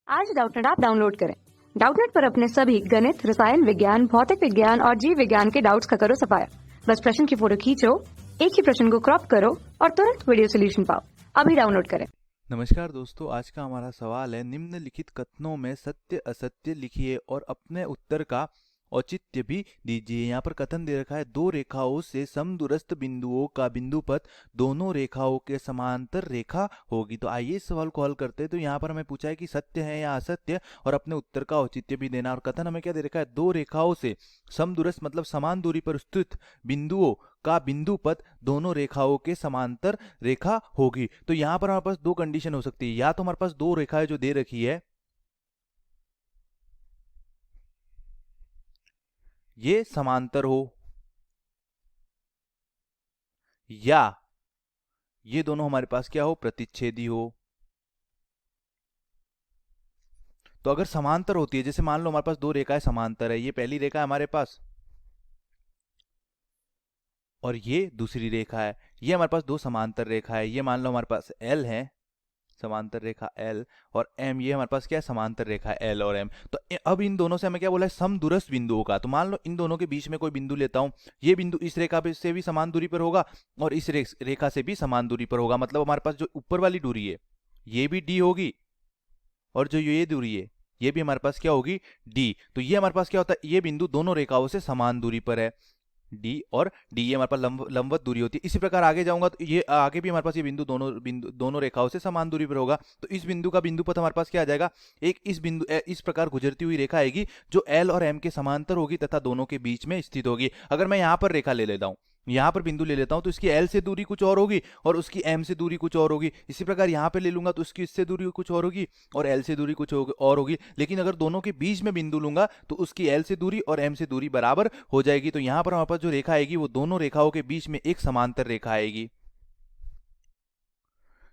आज Doubtnut app download करें। Doubtnut पर अपने सभी गणित, रसायन विज्ञान, भौतिक विज्ञान और जीव विज्ञान के डाउट्स का करो सफाया। बस प्रश्न की फोटो खींचो, एक ही प्रश्न को क्रॉप करो और तुरंत वीडियो सोल्यूशन पाओ। अभी डाउनलोड करें। नमस्कार दोस्तों, आज का हमारा सवाल है निम्नलिखित कथनों में सत्य असत्य लिखिए और अपने उत्तर का औचित्य भी दीजिए। यहाँ पर कथन दे रखा है, दो रेखाओं से समदूरस्थ बिंदुओं का बिंदुपथ दोनों रेखाओं के समांतर रेखा होगी। तो आइए इस सवाल को हल करते हैं। तो यहाँ पर हमें पूछा है कि सत्य है या असत्य और अपने उत्तर का औचित्य भी देना। और कथन हमें क्या दे रखा है, दो रेखाओं से समदूरस्थ मतलब समान दूरी पर स्थित बिंदुओं का बिंदुपथ दोनों रेखाओं के समांतर रेखा होगी। तो यहाँ पर हमारे पास दो कंडीशन हो सकती है, या तो हमारे पास दो रेखाएं जो दे रखी है ये समांतर हो, या ये दोनों हमारे पास क्या हो, प्रतिच्छेदी हो। तो अगर समांतर होती है, जैसे मान लो हमारे पास दो रेखाएं समांतर है, ये पहली रेखा है हमारे पास और ये दूसरी रेखा है, ये हमारे पास दो समांतर रेखा है। ये मान लो हमारे पास L है, समांतर रेखा L, और M, ये हमारे पास क्या है, समांतर रेखा है L और M। तो अब इन दोनों से हमें क्या बोला है, समदूरस्थ बिंदुओं का। तो मान लो इन दोनों के बीच में कोई बिंदु लेता हूं, ये बिंदु इस रेखा से भी समान दूरी पर होगा और इस रेखा से भी समान दूरी पर होगा। मतलब हमारे पास जो ऊपर वाली दूरी है ये भी D होगी और जो ये दूरी है ये भी हमारे पास क्या होगी, D। तो ये हमारे पास क्या होता है, ये बिंदु दोनों रेखाओं से समान दूरी पर है, D और D, ये हमारे पास लंबवत दूरी होती है। इसी प्रकार आगे जाऊंगा तो ये आगे भी हमारे पास ये बिंदु दोनों रेखाओं से समान दूरी पर होगा। तो इस बिंदु का बिंदुपथ हमारे पास क्या आ जाएगा, एक इस प्रकार गुजरती हुई रेखा आएगी जो L और M के समांतर होगी तथा दोनों के बीच में स्थित होगी। अगर मैं यहाँ पर रेखा ले लेता हूँ, यहाँ पर बिंदु ले लेता हूं, तो इसकी L से दूरी कुछ और होगी और उसकी M से दूरी कुछ और होगी। इसी प्रकार यहाँ पे ले लूंगा तो उसकी इससे दूरी कुछ और होगी और L से दूरी कुछ और होगी। लेकिन अगर दोनों के बीच में बिंदु लूंगा तो उसकी L से दूरी और M से दूरी बराबर हो जाएगी। तो यहाँ पर हमारे पास जो रेखा आएगी वो दोनों रेखाओं के बीच में एक समांतर रेखा आएगी।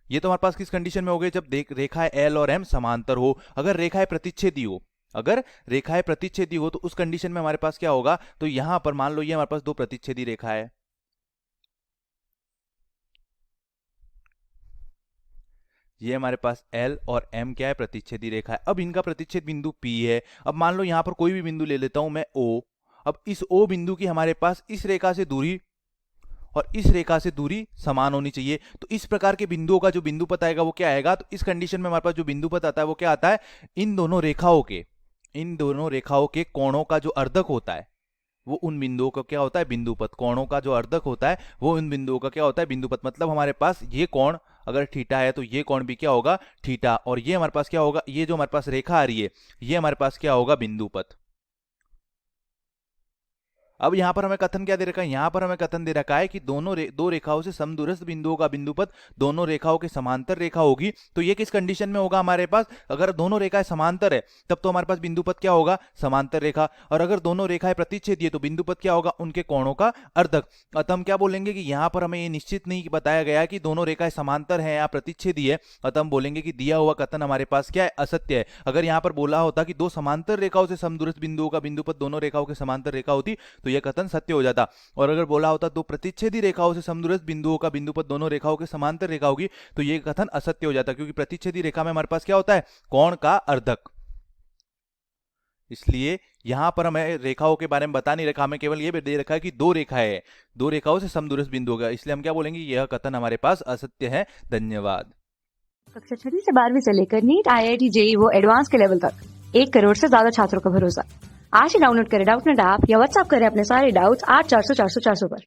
ये तो हमारे पास किस कंडीशन में हो गए, जब रेखाएं L और M समांतर हो। अगर रेखाएं प्रतिच्छेदी हो, अगर रेखाएं प्रतिच्छेदी हो तो उस कंडीशन में हमारे पास क्या होगा, तो यहां पर मान लो ये हमारे पास दो प्रतिच्छेदी रेखा है, ये हमारे पास L और M क्या है, प्रतिच्छेदी रेखा है। अब इनका प्रतिच्छेद बिंदु P है। अब मान लो यहां पर कोई भी बिंदु ले लेता हूं मैं O। अब इस O बिंदु की हमारे पास इस रेखा से दूरी और इस रेखा से दूरी समान होनी चाहिए। तो इस प्रकार के बिंदुओं का जो बिंदुपथ आएगा वो क्या आएगा, तो इस कंडीशन में हमारे पास जो बिंदुपथ आता है वो क्या आता है, इन दोनों रेखाओं के कोणों का जो अर्धक होता है वो उन बिंदुओं का क्या होता है, बिंदुपथ। कोणों का जो अर्धक होता है वो उन बिंदुओं का क्या होता है, बिंदुपथ। मतलब हमारे पास ये कोण अगर थीटा है तो ये कोण भी क्या होगा, थीटा। और ये हमारे पास क्या होगा, ये जो हमारे पास रेखा आ रही है ये हमारे पास क्या होगा, बिंदुपथ। अब यहां पर हमें कथन क्या दे रखा है, यहां पर हमें कथन दे रखा है कि दो रेखाओं से समदूरस्थ बिंदुओं का बिंदुपथ दोनों रेखाओं के समांतर रेखा होगी। तो ये किस कंडीशन में होगा हमारे पास, अगर दोनों रेखाएं समांतर है तब तो हमारे पास बिंदुपथ क्या होगा, समांतर रेखा। और अगर दोनों रेखाएं प्रतिच्छेदी है तो बिंदुपथ क्या होगा, उनके कोणों का अर्धक। अतः हम क्या बोलेंगे कि यहां पर हमें ये निश्चित नहीं बताया गया कि दोनों रेखाएं समांतर है या प्रतिच्छेदी है, अतः हम बोलेंगे कि दिया हुआ कथन हमारे पास क्या है, असत्य है। अगर यहां पर बोला होता कि दो समांतर रेखाओं से समदूरस्थ बिंदुओं का बिंदुपथ दोनों रेखाओं के समांतर रेखा होती तो यह कथन सत्य हो जाता। और अगर बोला होता दो प्रतिच्छेदी रेखाओं से समदूरस्थ बिंदुओं का बिंदुपथ दोनों रेखाओं के समांतर रेखा होगी तो यह कथन असत्य हो जाता, क्योंकि प्रतिच्छेदी रेखा में हमारे पास क्या होता है, कोण का अर्धक। इसलिए यहां पर हमें रेखाओं के बारे में बता नहीं रखा, हमें केवल यह दे रखा है कि दो रेखाएं हैं, दो रेखाओं से समदूरस्थ बिंदु होगा, इसलिए हम क्या बोलेंगे, यह कथन हमारे पास असत्य है। धन्यवाद। कक्षा 6 से 12वीं से लेकर नीट, IIT, JEE वो एडवांस के लेवल तक 1 करोड़ से ज्यादा छात्रों का भरोसा। आज ही डाउनलोड करें डाउटनेट ऐप या व्हाट्सएप करें अपने सारे डाउट्स 8400 400 400 पर।